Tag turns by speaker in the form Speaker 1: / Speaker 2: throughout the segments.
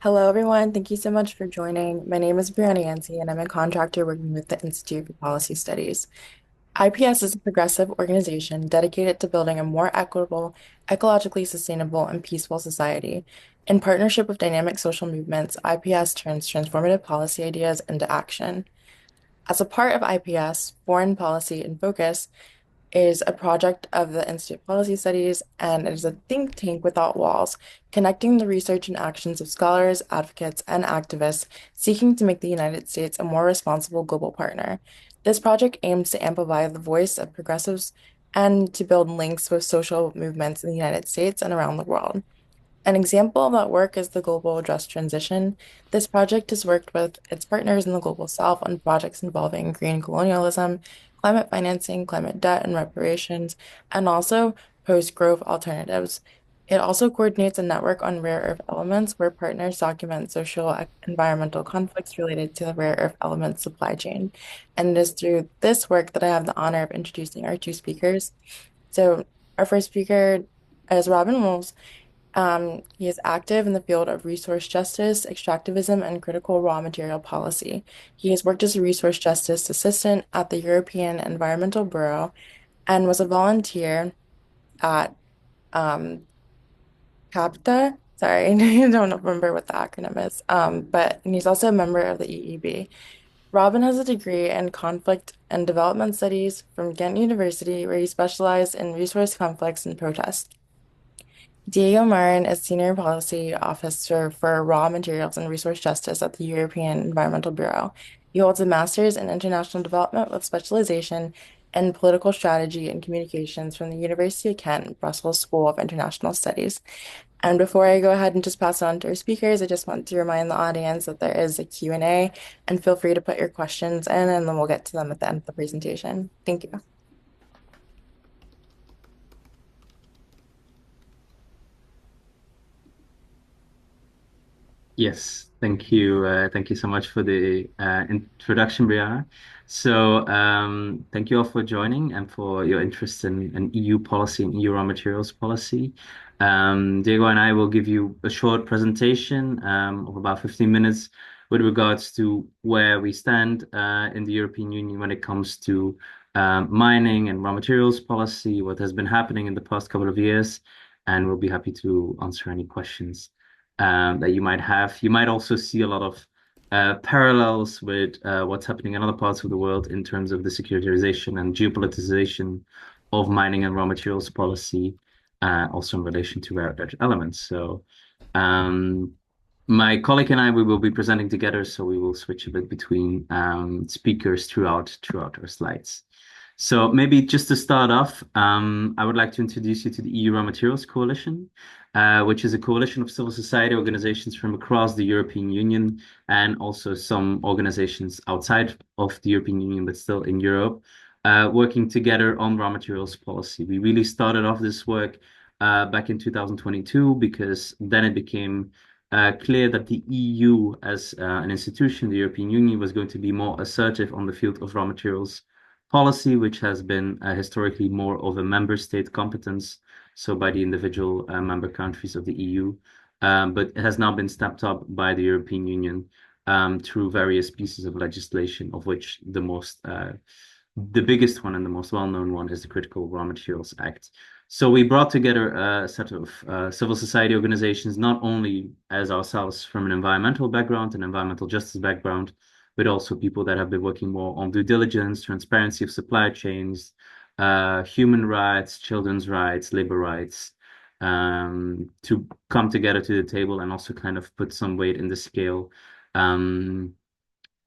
Speaker 1: Hello, everyone. Thank you so much for joining. My name is Brianna Yancey, and I'm a contractor working with the Institute for Policy Studies. IPS is a progressive organization dedicated to building a more equitable, ecologically sustainable, and peaceful society. In partnership with dynamic social movements, IPS turns transformative policy ideas into action. As a part of IPS, Foreign Policy in Focus is a project of the Institute of Policy Studies, and it is a think tank without walls, connecting the research and actions of scholars, advocates, and activists seeking to make the United States a more responsible global partner. This project aims to amplify the voice of progressives and to build links with social movements in the United States and around the world. An example of that work is the Global Just Transition. This project has worked with its partners in the Global South on projects involving green colonialism, climate financing, climate debt and reparations, and also post-growth alternatives. It also coordinates a network on rare earth elements where partners document social environmental conflicts related to the rare earth elements supply chain. And it is through this work that I have the honor of introducing our two speakers. So, our first speaker is Robin Roels. He is active in the field of resource justice, extractivism, and critical raw material policy. He has worked as a resource justice assistant at the European Environmental Bureau and was a volunteer at um, CAPTA. Sorry, I don't remember what the acronym is. But and he's also a member of the EEB. Robin has a degree in conflict and development studies from Ghent University, where he specialized in resource conflicts and protest. Diego Marin is Senior Policy Officer for Raw Materials and Resource Justice at the European Environmental Bureau. He holds a master's in international development with specialization in political strategy and communications from the University of Kent, Brussels School of International Studies. And before I go ahead and just pass it on to our speakers, I just want to remind the audience that there is a Q&A, and feel free to put your questions in, and then we'll get to them at the end of the presentation. Thank you.
Speaker 2: Yes, thank you. Thank you so much for the introduction, Brianna. So, thank you all for joining and for your interest in EU policy and EU raw materials policy. Diego and I will give you a short presentation of about 15 minutes with regards to where we stand in the European Union when it comes to mining and raw materials policy, what has been happening in the past couple of years, and we'll be happy to answer any questions that you might have. You might also see a lot of parallels with what's happening in other parts of the world in terms of the securitization and geopoliticization of mining and raw materials policy, also in relation to rare earth elements. So um, my colleague and I, we will be presenting together, so we will switch a bit between speakers throughout our slides. So maybe just to start off, I would like to introduce you to the EU Raw Materials Coalition, which is a coalition of civil society organizations from across the European Union and also some organizations outside of the European Union, but still in Europe, working together on raw materials policy. We really started off this work back in 2022 because then it became clear that the EU as an institution, the European Union, was going to be more assertive on the field of raw materials policy, which has been historically more of a member state competence, so by the individual member countries of the EU, but it has now been stepped up by the European Union through various pieces of legislation, of which the biggest one and the most well-known one is the Critical Raw Materials Act. So we brought together a set of civil society organizations, not only as ourselves from an environmental background, an environmental justice background, but also people that have been working more on due diligence, transparency of supply chains, human rights, children's rights, labor rights, to come together to the table and also kind of put some weight in the scale um,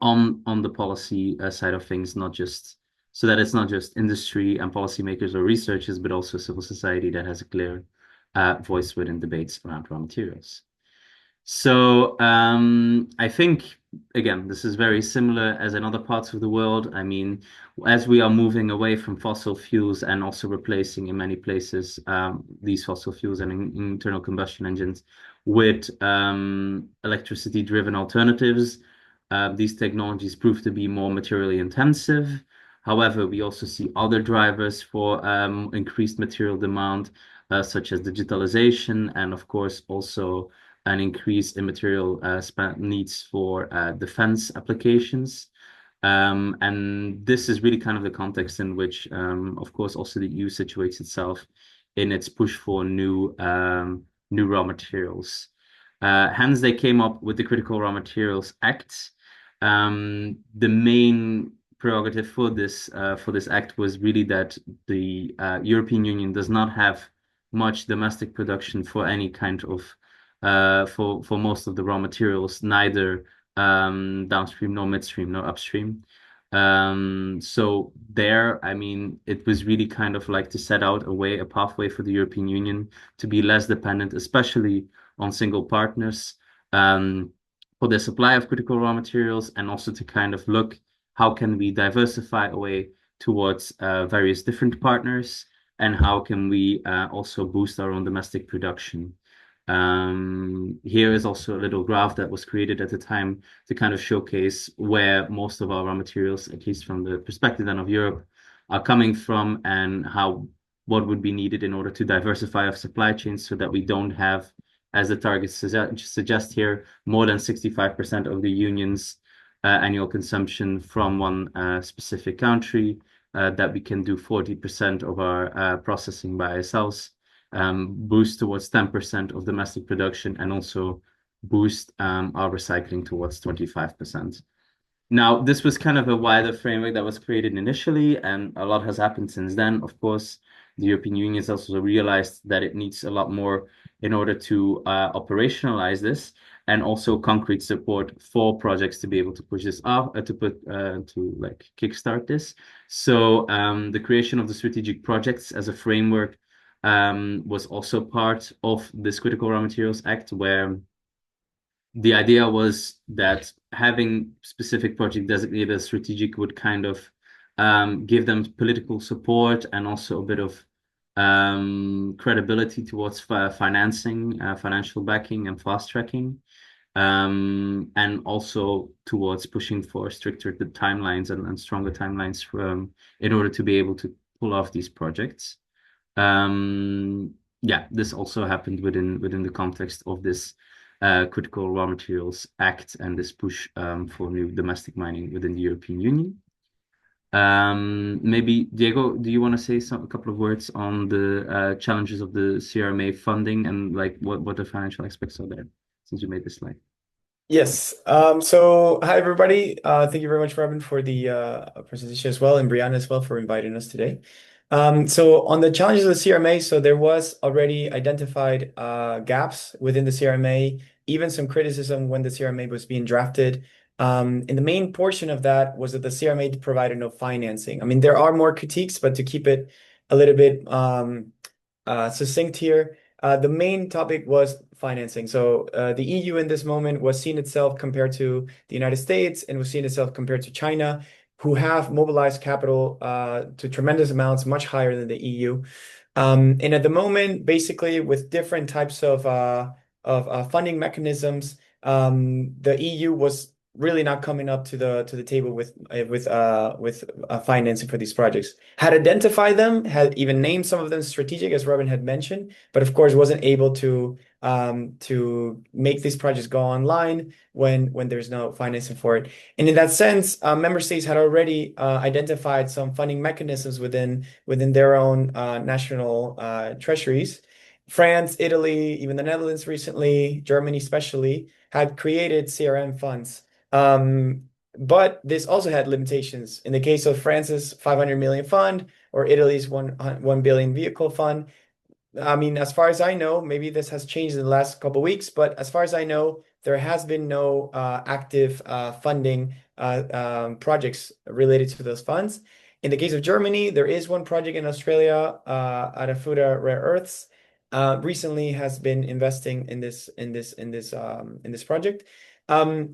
Speaker 2: on the policy side of things, not just so that it's not just industry and policymakers or researchers, but also civil society that has a clear voice within debates around raw materials. So I think, again, this is very similar as in other parts of the world. I mean, as we are moving away from fossil fuels and also replacing in many places these fossil fuels and internal combustion engines with electricity-driven alternatives, these technologies prove to be more materially intensive. However, we also see other drivers for increased material demand, such as digitalization and, of course, also and increase in material needs for defense applications. And this is really kind of the context in which, of course, also the EU situates itself in its push for new raw materials. Hence, they came up with the Critical Raw Materials Act. The main prerogative for this act was really that the European Union does not have much domestic production for any kind of for most of the raw materials, neither downstream nor midstream nor upstream. So there, I mean, it was really kind of like to set out a pathway for the European Union to be less dependent, especially on single partners, for the supply of critical raw materials, and also to kind of look how can we diversify away towards various different partners, and how can we also boost our own domestic production. Here is also a little graph that was created at the time to kind of showcase where most of our raw materials, at least from the perspective then of Europe, are coming from, and how what would be needed in order to diversify our supply chains so that we don't have, as the targets suggest here, more than 65% of the union's annual consumption from one specific country, that we can do 40% of our processing by ourselves, boost towards 10% of domestic production, and also boost our recycling towards 25%. Now, this was kind of a wider framework that was created initially, and a lot has happened since then. Of course, the European Union has also realized that it needs a lot more in order to operationalize this, and also concrete support for projects to be able to push this up, to like kickstart this. So the creation of the strategic projects as a framework was also part of this Critical Raw Materials Act, where the idea was that having specific project designated as strategic would kind of give them political support, and also a bit of credibility towards financing, financial backing, and fast tracking, and also towards pushing for stricter timelines and stronger timelines in order to be able to pull off these projects. Yeah, this also happened within the context of this Critical Raw Materials Act, and this push for new domestic mining within the European Union. Maybe Diego, do you want to say a couple of words on the challenges of the CRMA funding, and like what the financial aspects are there, since you made this slide?
Speaker 3: Yes. So hi everybody. Thank you very much, Robin, for the presentation as well, and Brianna as well for inviting us today. So on the challenges of the CRMA, so there was already identified gaps within the CRMA, even some criticism when the CRMA was being drafted. And the main portion of that was that the CRMA provided no financing. I mean, there are more critiques, but to keep it a little bit succinct here, the main topic was financing. So the EU in this moment was seeing itself compared to the United States, and was seeing itself compared to China, who have mobilized capital to tremendous amounts, much higher than the EU. And at the moment, basically, with different types of funding mechanisms, the EU was really not coming up to the table with financing for these projects. Had identified them, had even named some of them strategic, as Robin had mentioned, but of course wasn't able to make these projects go online when there's no financing for it. And in that sense, member states had already identified some funding mechanisms within their own national treasuries. France, Italy, even the Netherlands recently, Germany especially, had created CRM funds. But this also had limitations. In the case of France's 500 million fund, or Italy's 1 billion vehicle fund, I mean, as far as I know, maybe this has changed in the last couple of weeks, but as far as I know, there has been no active funding projects related to those funds. In the case of Germany, there is one project in Australia, Atafuda Rare Earths, recently has been investing in this project.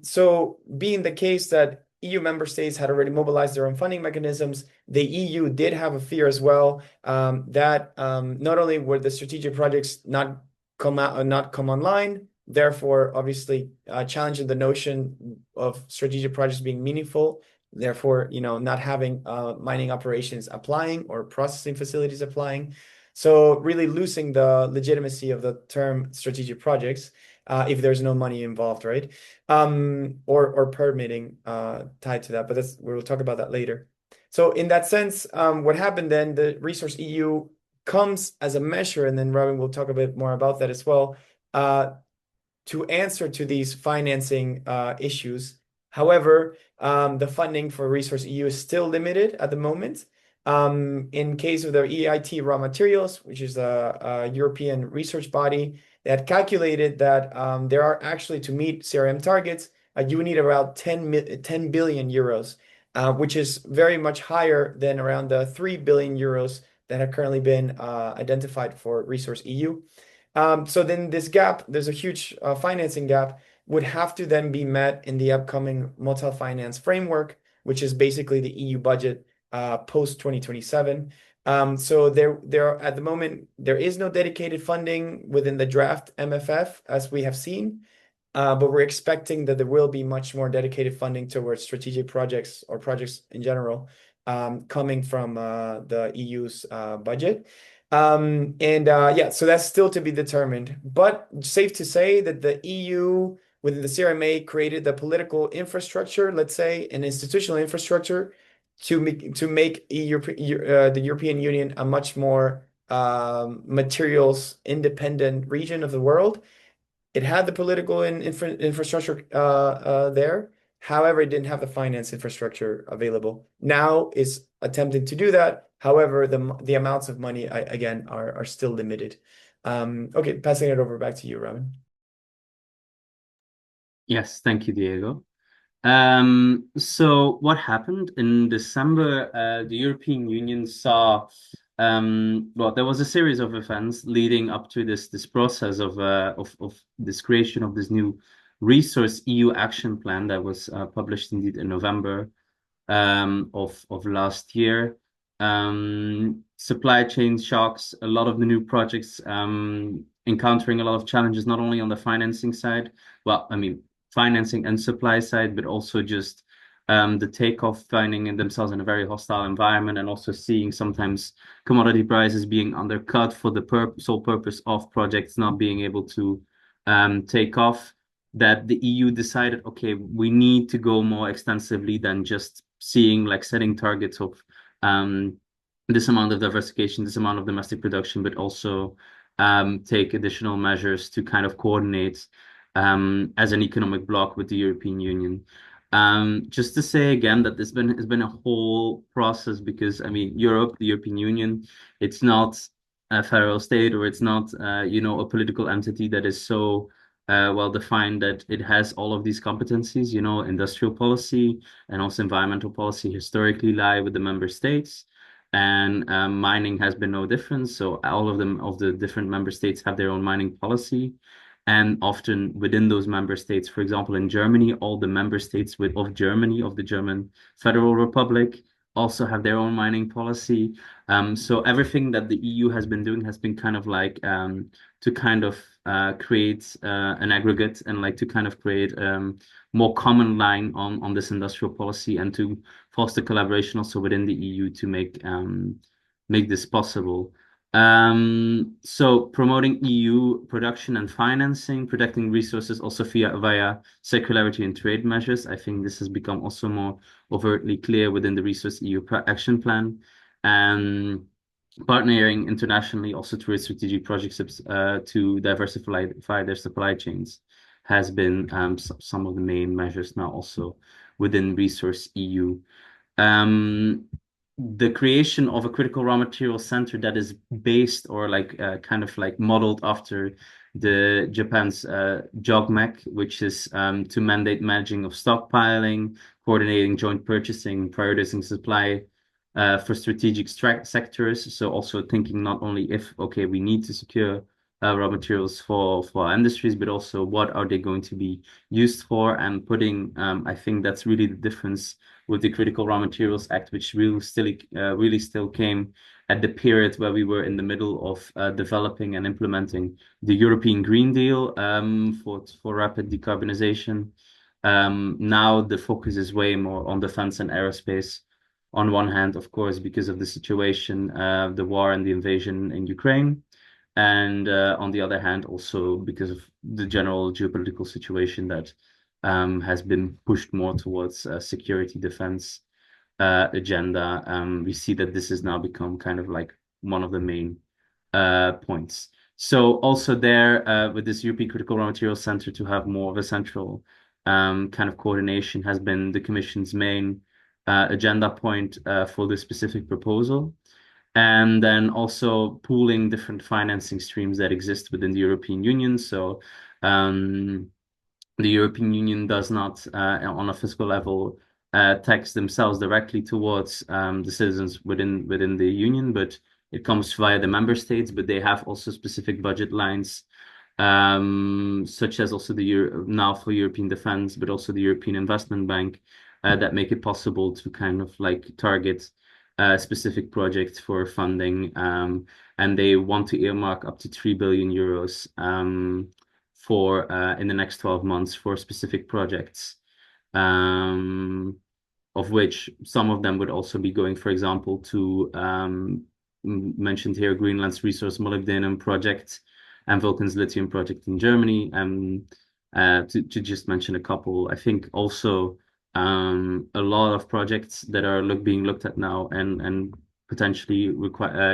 Speaker 3: So being the case that EU member states had already mobilized their own funding mechanisms, the EU did have a fear as well, that not only would the strategic projects not come online, therefore obviously challenging the notion of strategic projects being meaningful, therefore not having mining operations applying or processing facilities applying. So really losing the legitimacy of the term strategic projects. if there's no money involved, right? Or permitting tied to that, but we'll talk about that later. So in that sense, what happened then, the Resource EU comes as a measure, and then Robin will talk a bit more about that as well, to answer to these financing issues. However, the funding for Resource EU is still limited at the moment. In case of the EIT raw materials, which is a European research body that calculated that there are actually, to meet CRM targets, you need around 10 billion euros, which is very much higher than around the 3 billion euros that have currently been identified for Resource EU. So then this gap, there's a huge financing gap, would have to then be met in the upcoming multi-finance framework, which is basically the EU budget post 2027. So there at the moment, there is no dedicated funding within the draft MFF, as we have seen. But we're expecting that there will be much more dedicated funding towards strategic projects or projects in general, coming from the EU's budget. Yeah, so that's still to be determined. But safe to say that the EU within the CRMA created the political infrastructure, let's say, an institutional infrastructure to make the European Union a much more materials independent region of the world. It had the political and infrastructure there. However, it didn't have the finance infrastructure available. Now is attempting to do that. However, the amounts of money, again, are still limited. Okay, passing it over back to you, Robin.
Speaker 2: Yes, thank you, Diego. So what happened in December? The European Union saw, well, there was a series of events leading up to this process of this creation of this new Resource EU Action Plan that was published indeed in November of last year. Supply chain shocks, a lot of the new projects encountering a lot of challenges, not only on the financing side. Well, I mean, financing and supply side, but also just the takeoff finding themselves in a very hostile environment, and also seeing sometimes commodity prices being undercut for the sole purpose of projects not being able to take off. That the EU decided, okay, we need to go more extensively than just seeing, like, setting targets of this amount of diversification, this amount of domestic production, but also take additional measures to kind of coordinate as an economic bloc with the European Union. Just to say again that it's been a whole process, because I mean, Europe, the European Union, it's not a federal state, or it's not a political entity that is so well defined that it has all of these competencies. Industrial policy and also environmental policy historically lie with the member states. And mining has been no different. So all of the different member states have their own mining policy. And often within those member states, for example, in Germany, all the member states of Germany, of the German Federal Republic, also have their own mining policy. So everything that the EU has been doing has been kind of like to kind of create an aggregate, and like to kind of create more common line on this industrial policy, and to foster collaboration also within the EU to make this possible. So promoting EU production and financing, protecting resources also via circularity and trade measures. I think this has become also more overtly clear within the Resource EU Action Plan. And partnering internationally also through strategic projects to diversify their supply chains has been some of the main measures now also within Resource EU. The creation of a critical raw material center that is based, or like kind of like modeled after the Japan's JOGMEC, which is to mandate managing of stockpiling, coordinating joint purchasing, prioritizing supply for strategic sectors. So also thinking not only if, okay, we need to secure raw materials for our industries, but also what are they going to be used for, and putting, I think that's really the difference with the Critical Raw Materials Act, which really still came at the period where we were in the middle of developing and implementing the European Green Deal for rapid decarbonization. Now the focus is way more on defense and aerospace. On one hand, of course, because of the situation, the war and the invasion in Ukraine. And on the other hand, also because of the general geopolitical situation that has been pushed more towards security defense agenda, we see that this has now become kind of like one of the main points. So also there with this European Critical Raw Materials Center to have more of a central kind of coordination has been the Commission's main agenda point for this specific proposal. And then also pooling different financing streams that exist within the European Union. So the European Union does not, on a fiscal level, tax themselves directly towards the citizens within the union, but it comes via the member states. But they have also specific budget lines, such as also the now for European defense, but also the European Investment Bank, that make it possible to kind of like target specific projects for funding, and they want to earmark up to 3 billion euros for in the next 12 months for specific projects, of which some of them would also be going, for example, to mentioned here Greenland's resource molybdenum project and Vulcan's lithium project in Germany. To just mention a couple, I think also a lot of projects that are being looked at now and potentially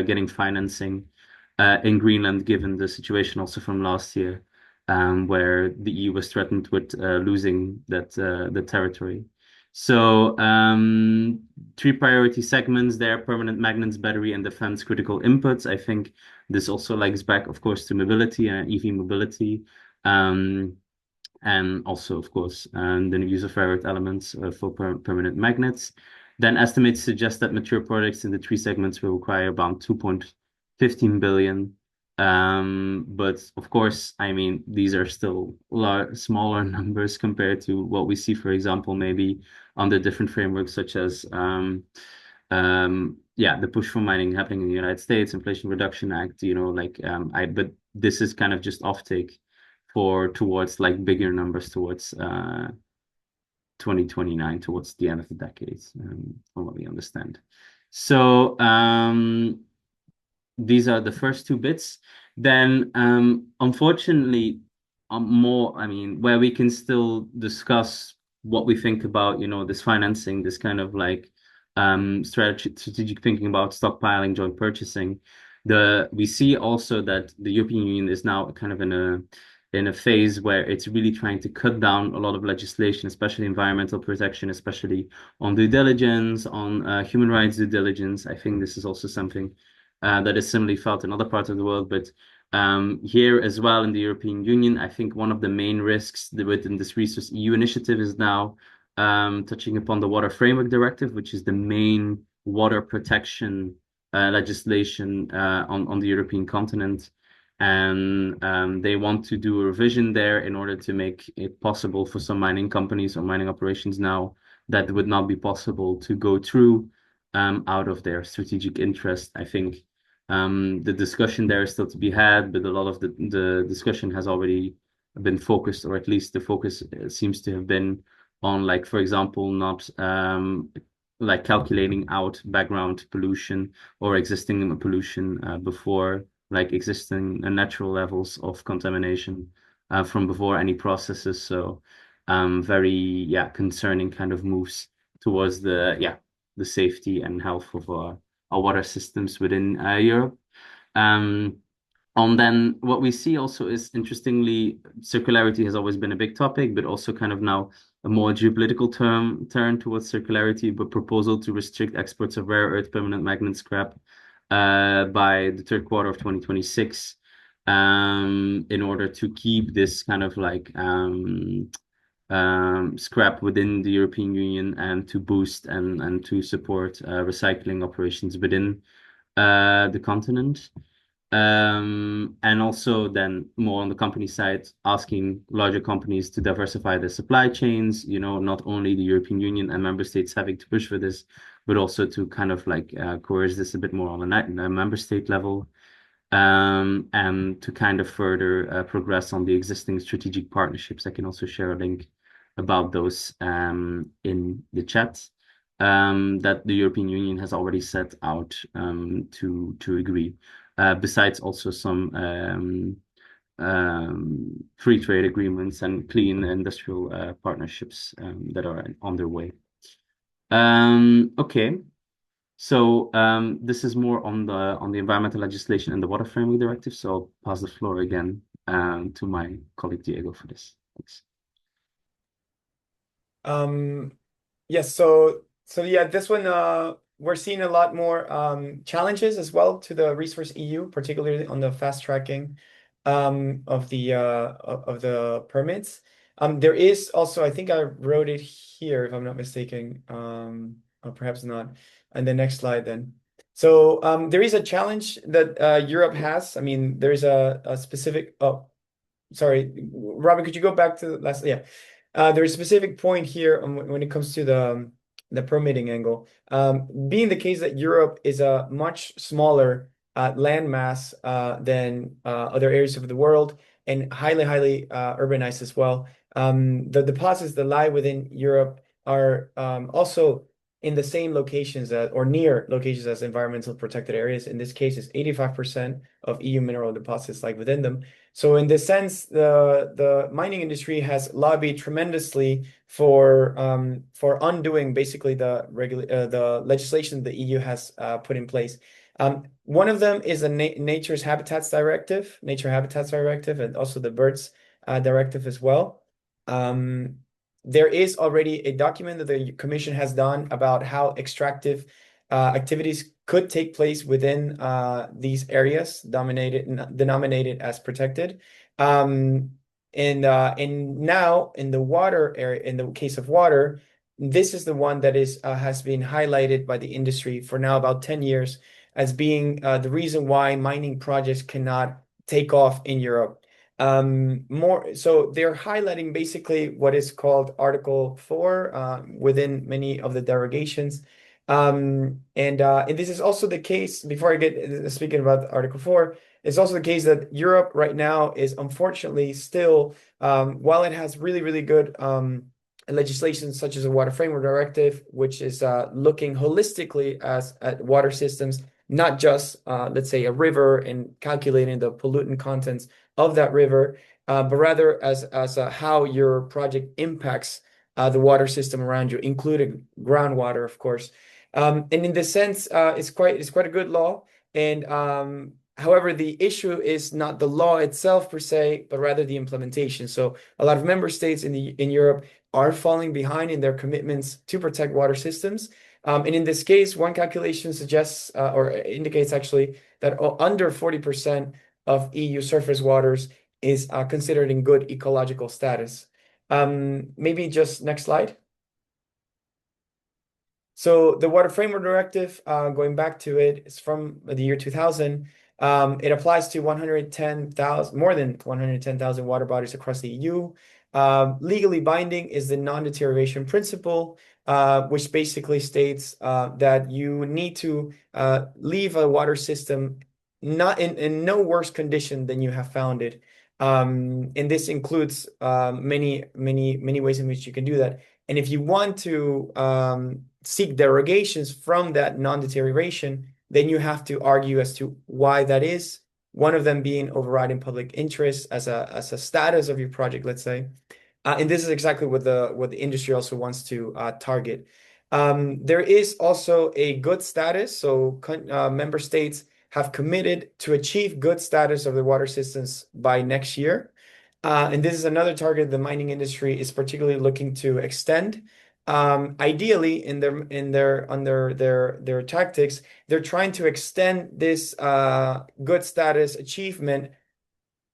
Speaker 2: getting financing in Greenland, given the situation also from last year, where the EU was threatened with losing the territory. So three priority segments there: permanent magnets, battery, and defense critical inputs. I think this also links back, of course, to mobility and EV mobility. And also, of course, the use of rare earth elements for permanent magnets. Then estimates suggest that mature products in the three segments will require about 2.15 billion. But of course, I mean, these are still smaller numbers compared to what we see, for example, maybe under different frameworks such as the push for mining happening in the United States, Inflation Reduction Act, but this is kind of just offtake towards like bigger numbers towards 2029, towards the end of the decade, from what we understand. So these are the first two bits. Then unfortunately, where we can still discuss what we think about, this financing, this kind of like strategic thinking about stockpiling, joint purchasing. We see also that the European Union is now kind of in a phase where it's really trying to cut down a lot of legislation, especially environmental protection, especially on due diligence, on human rights due diligence. I think this is also something that is similarly felt in other parts of the world, but here as well in the European Union, I think one of the main risks within this RESourceEU initiative is now touching upon the Water Framework Directive, which is the main water protection legislation on the European continent. And they want to do a revision there in order to make it possible for some mining companies or mining operations now that would not be possible to go through out of their strategic interest. I think the discussion there is still to be had, but a lot of the discussion has already been focused, or at least the focus seems to have been on, like, for example, not like calculating out background pollution or existing pollution before like existing natural levels of contamination from before any processes. So very concerning kind of moves towards the safety and health of our water systems within Europe. And then what we see also is, interestingly, circularity has always been a big topic, but also kind of now a more geopolitical turn towards circularity, but proposal to restrict exports of rare earth permanent magnet scrap by the third quarter of 2026, in order to keep this kind of like scrap within the European Union and to boost and to support recycling operations within the continent. And also then more on the company side, asking larger companies to diversify their supply chains, not only the European Union and member states having to push for this, but also to kind of like coerce this a bit more on a member state level, and to kind of further progress on the existing strategic partnerships. I can also share a link about those in the chat, that the European Union has already set out to agree. besides also some free trade agreements and clean industrial partnerships that are on their way. Okay. So this is more on the environmental legislation and the Water Framework Directive. So I'll pass the floor again to my colleague Diego for this. Thanks.
Speaker 3: Yes, so yeah, this one we're seeing a lot more challenges as well to the Resource EU, particularly on the fast tracking of the permits. There is also, I think I wrote it here if I'm not mistaken, or perhaps not. And the next slide then. So there is a challenge that Europe has. I mean, there is a specific. Oh, sorry, Robin, could you go back to the last? Yeah. There's a specific point here when it comes to the permitting angle. Being the case that Europe is a much smaller landmass than other areas of the world and highly urbanized as well. The deposits that lie within Europe are also in the same locations or near locations as environmental protected areas. In this case, it's 85% of EU mineral deposits lie within them. So in this sense, the mining industry has lobbied tremendously for undoing basically the legislation the EU has put in place. One of them is the Nature Habitats Directive, and also the Birds Directive as well. There is already a document that the Commission has done about how extractive activities could take place within these areas denominated as protected. And now in the water area, in the case of water, this is the one that has been highlighted by the industry for now about 10 years as being the reason why mining projects cannot take off in Europe. So they're highlighting basically what is called Article 4 within many of the derogations. And this is also the case, before I get speaking about Article 4, it's also the case that Europe right now is unfortunately still, while it has really good legislation such as the Water Framework Directive, which is looking holistically at water systems, not just, let's say, a river and calculating the pollutant contents of that river, but rather as how your project impacts the water system around you, including groundwater, of course. And in this sense, it's quite a good law. And however, the issue is not the law itself per se, but rather the implementation. So a lot of member states in Europe are falling behind in their commitments to protect water systems. And in this case, one calculation suggests or indicates actually that under 40% of EU surface waters is considered in good ecological status. Maybe just next slide. So the Water Framework Directive, going back to it, is from the year 2000. It applies to more than 110,000 water bodies across the EU. Legally binding is the non-deterioration principle, which basically states that you need to leave a water system not in no worse condition than you have found it. And this includes many ways in which you can do that. And if you want to seek derogations from that non-deterioration, then you have to argue as to why that is. One of them being overriding public interest as a status of your project, let's say. And this is exactly what the industry also wants to target. There is also a good status. So member states have committed to achieve good status of the water systems by next year. And this is another target the mining industry is particularly looking to extend. Ideally, under their tactics, they're trying to extend this good status achievement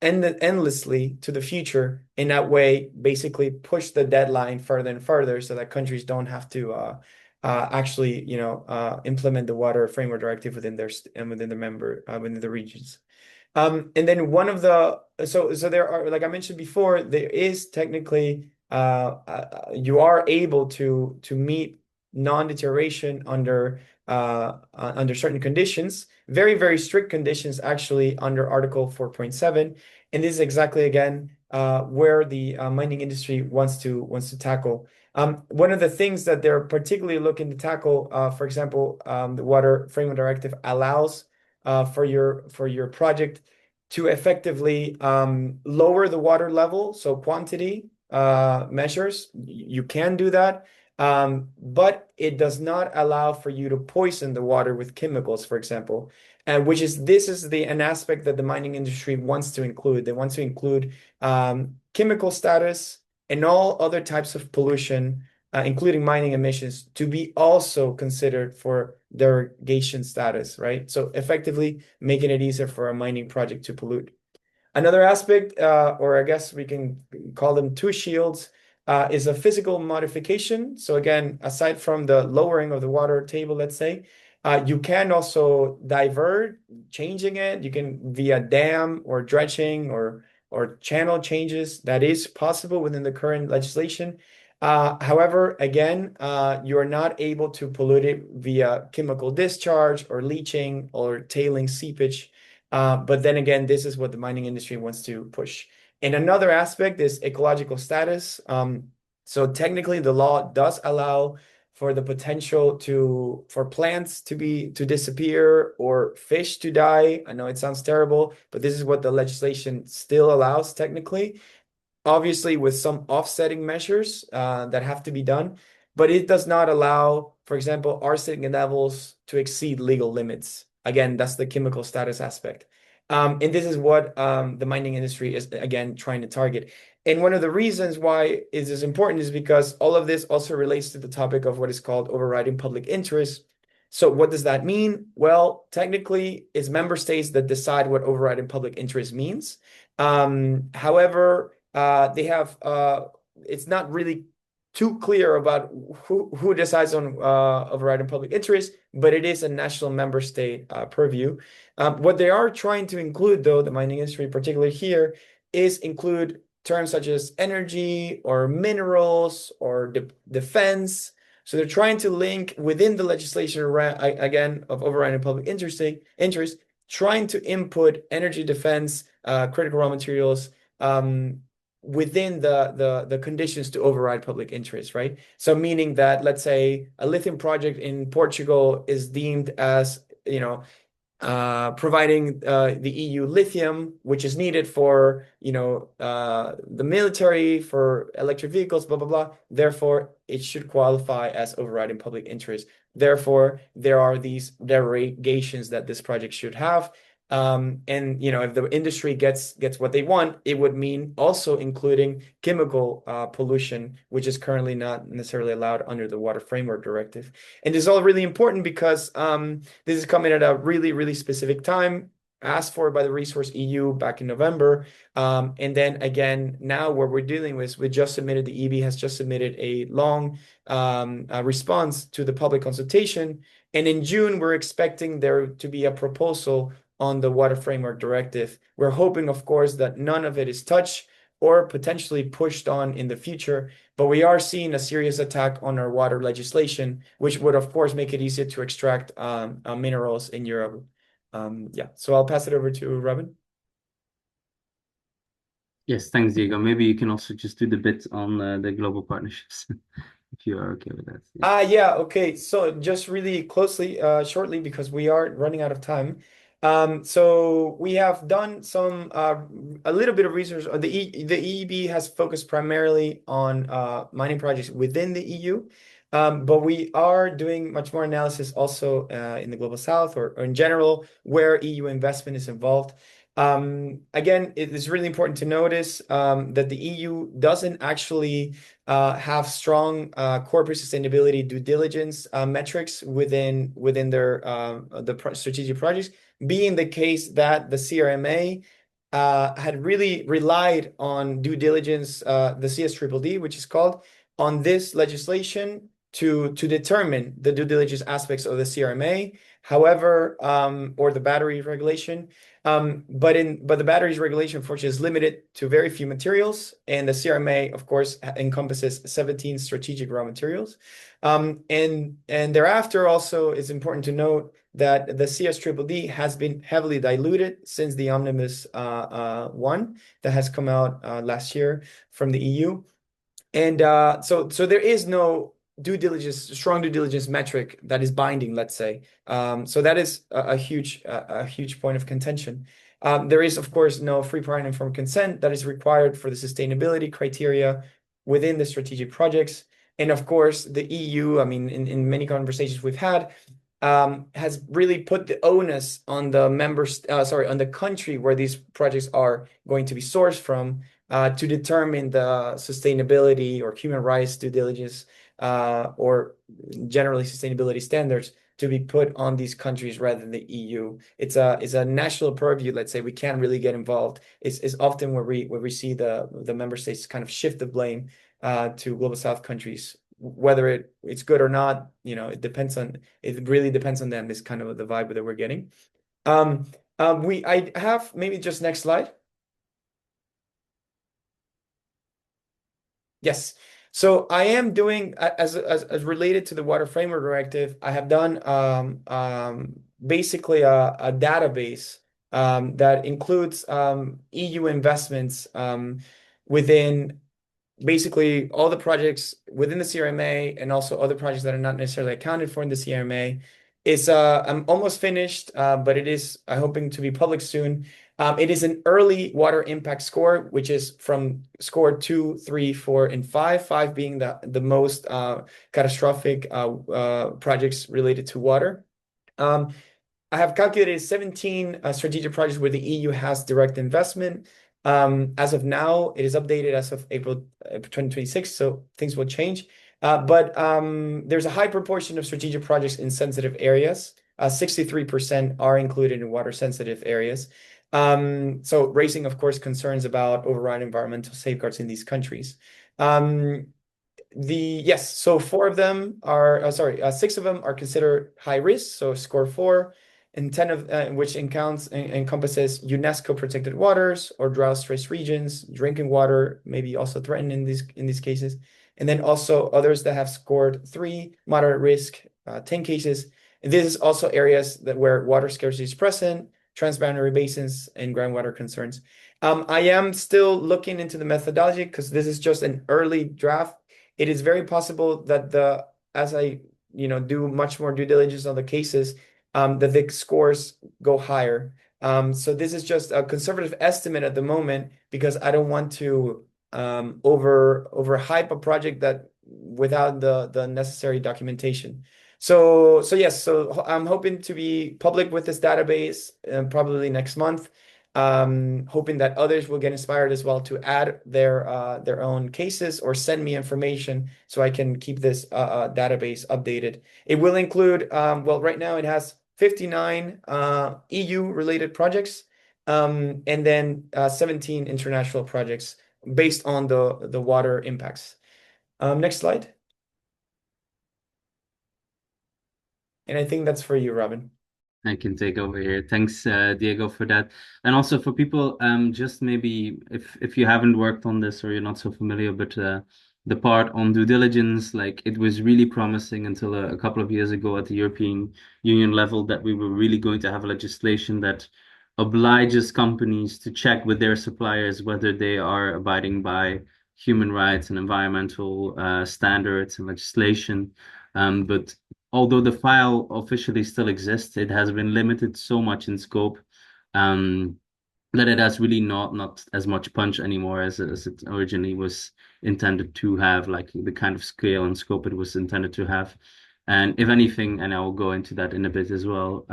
Speaker 3: endlessly to the future. In that way, basically push the deadline further and further, so that countries don't have to actually, implement the Water Framework Directive within within the regions. And then so there are, like I mentioned before, there is technically you are able to meet non-deterioration under certain conditions, very strict conditions actually under Article 4.7, and this is exactly again where the mining industry wants to tackle. One of the things that they're particularly looking to tackle, for example, the Water Framework Directive allows for your project to effectively lower the water level, so quantity measures. You can do that, but it does not allow for you to poison the water with chemicals, for example. And this is an aspect that the mining industry wants to include. They want to include chemical status and all other types of pollution, including mining emissions, to be also considered for derogation status, right? So effectively making it easier for a mining project to pollute. Another aspect, or I guess we can call them two shields, is a physical modification. So again, aside from the lowering of the water table, let's say, you can also divert, changing it. You can via dam or dredging or channel changes. That is possible within the current legislation. However, again, you are not able to pollute it via chemical discharge or leaching or tailing seepage. But then again, this is what the mining industry wants to push. And another aspect is ecological status. So technically, the law does allow for the potential for plants to disappear or fish to die. I know it sounds terrible, but this is what the legislation still allows technically, obviously with some offsetting measures that have to be done, but it does not allow, for example, arsenic levels to exceed legal limits. Again, that's the chemical status aspect. And this is what the mining industry is, again, trying to target. And one of the reasons why it is important is because all of this also relates to the topic of what is called overriding public interest. So what does that mean? Well, technically, it's member states that decide what overriding public interest means. However, they have it's not really too clear about who decides on overriding public interest, but it is a national member state purview. What they are trying to include, though, the mining industry, particularly here, is include terms such as energy or minerals or defense. So they're trying to link within the legislation again of overriding public interest, trying to input energy, defense, critical raw materials, within the conditions to override public interest, right? So meaning that, let's say, a lithium project in Portugal is deemed as, providing the EU lithium, which is needed for, the military, for electric vehicles, blah, blah, blah. Therefore, it should qualify as overriding public interest. Therefore, there are these derogations that this project should have. And if the industry gets what they want, it would mean also including chemical pollution, which is currently not necessarily allowed under the Water Framework Directive. And this is all really important because this is coming at a really, really specific time, asked for by the RESourceEU back in November. And then again, now what we're dealing with, the EB has just submitted a long response to the public consultation. And in June, we're expecting there to be a proposal on the Water Framework Directive. We're hoping, of course, that none of it is touched or potentially pushed on in the future, but we are seeing a serious attack on our water legislation, which would, of course, make it easier to extract minerals in Europe. Yeah, so I'll pass it over to Robin.
Speaker 2: Yes, thanks, Diego. Maybe you can also just do the bit on the global partnerships, if you are okay with that.
Speaker 3: Yeah, okay. So just really closely, shortly, because we are running out of time. So we have done a little bit of research. The EEB has focused primarily on mining projects within the EU, but we are doing much more analysis also in the Global South or in general where EU investment is involved. Again, it is really important to notice that the EU doesn't actually have strong corporate sustainability due diligence metrics within their strategic projects, being the case that the CRMA had really relied on due diligence, the CSDDD, which is called, on this legislation to determine the due diligence aspects of the CRMA, however, or the battery regulation. But the batteries regulation, unfortunately, is limited to very few materials, and the CRMA, of course, encompasses 17 strategic raw materials. And thereafter, also, it's important to note that the CSDDD has been heavily diluted since the Omnibus 1 that has come out last year from the EU. And so there is no strong due diligence metric that is binding, let's say. So that is a huge point of contention. There is, of course, no free, prior, and informed consent that is required for the sustainability criteria within the strategic projects. And of course, the EU, I mean, in many conversations we've had, has really put the onus on the on the country where these projects are going to be sourced from, to determine the sustainability or human rights due diligence, or generally sustainability standards to be put on these countries rather than the EU. It's a national purview. Let's say we can't really get involved. It's often where we see the member states kind of shift the blame to global South countries. Whether it's good or not, it really depends on them. Is kind of the vibe that we're getting. I have maybe just next slide. Yes. So I am doing as related to the Water Framework Directive. I have done basically a database that includes EU investments within basically all the projects within the CRMA and also other projects that are not necessarily accounted for in the CRMA. I'm almost finished, but it is hoping to be public soon. It is an early water impact score, which is from score 2, 3, 4, and 5. 5 being the most catastrophic projects related to water. I have calculated 17 strategic projects where the EU has direct investment. As of now, it is updated as of April 2026, so things will change. But there's a high proportion of strategic projects in sensitive areas. 63% are included in water sensitive areas. So raising, of course, concerns about overriding environmental safeguards in these countries. So 6 of them are considered high risk, so score 4, and 10 of which encompasses UNESCO protected waters or drought stressed regions, drinking water maybe also threatened in these cases, and then also others that have scored 3, moderate risk, 10 cases. And this is also areas where water scarcity is present, transboundary basins, and groundwater concerns. I am still looking into the methodology because this is just an early draft. It is very possible that as I do much more due diligence on the cases, that the scores go higher. So this is just a conservative estimate at the moment because I don't want to overhype a project that without the necessary documentation. So yes, so I'm hoping to be public with this database probably next month. Hoping that others will get inspired as well to add their own cases or send me information so I can keep this database updated. It will include, well, right now it has 59 EU related projects, and then 17 international projects based on the water impacts. Next slide. And I think that's for you, Robin.
Speaker 2: I can take over here. Thanks, Diego, for that. And also for people, just maybe if you haven't worked on this or you're not so familiar, but the part on due diligence, like it was really promising until a couple of years ago at the European Union level that we were really going to have legislation that obliges companies to check with their suppliers whether they are abiding by human rights and environmental standards and legislation. But although the file officially still exists, it has been limited so much in scope that it has really not as much punch anymore as it originally was intended to have, like the kind of scale and scope it was intended to have. And if anything, and I will go into that in a bit as well,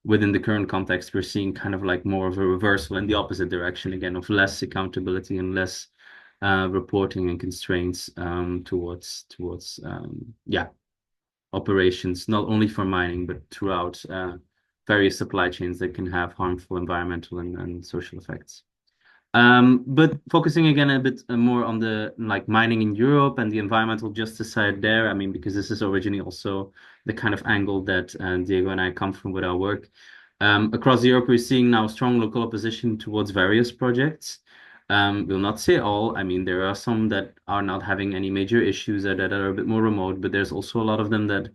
Speaker 2: within the current context, we're seeing kind of like more of a reversal in the opposite direction again of less accountability and less reporting and constraints towards operations, not only for mining, but throughout various supply chains that can have harmful environmental and social effects. But focusing again a bit more on the like mining in Europe and the environmental justice side there, I mean, because this is originally also the kind of angle that Diego and I come from with our work. Across Europe, we're seeing now strong local opposition towards various projects. We'll not say all. I mean, there are some that are not having any major issues that are a bit more remote, but there's also a lot of them that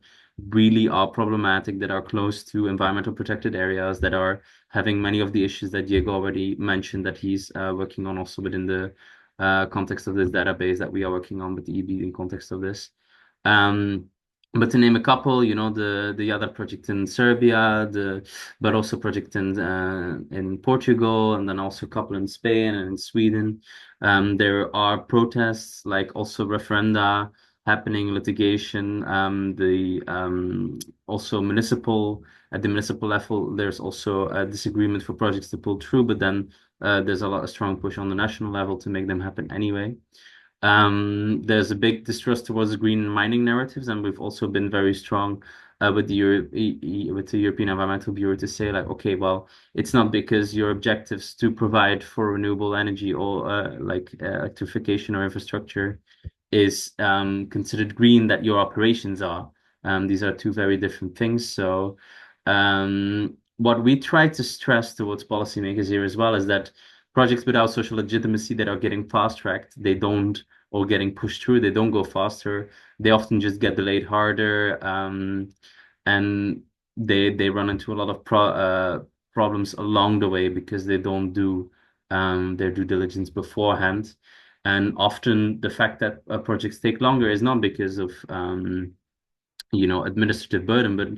Speaker 2: really are problematic, that are close to environmental protected areas, that are having many of the issues that Diego already mentioned that he's working on also within the context of this database that we are working on with the EB in context of this. But to name a couple, the other project in Serbia, but also project in Portugal, and then also a couple in Spain and in Sweden. There are protests, like also referenda happening, litigation. The also municipal At the municipal level, there's also a disagreement for projects to pull through, but then there's a lot of strong push on the national level to make them happen anyway. There's a big distrust towards green mining narratives, and we've also been very strong with with the European Environmental Bureau to say like, okay, well, it's not because your objectives to provide for renewable energy or electrification or infrastructure is considered green that your operations are. These are two very different things. So, what we try to stress towards policymakers here as well is that projects without social legitimacy that are getting fast-tracked, they don't, or getting pushed through, they don't go faster. They often just get delayed harder, and they run into a lot of problems along the way because they don't do their due diligence beforehand. And often the fact that projects take longer is not because of administrative burden, but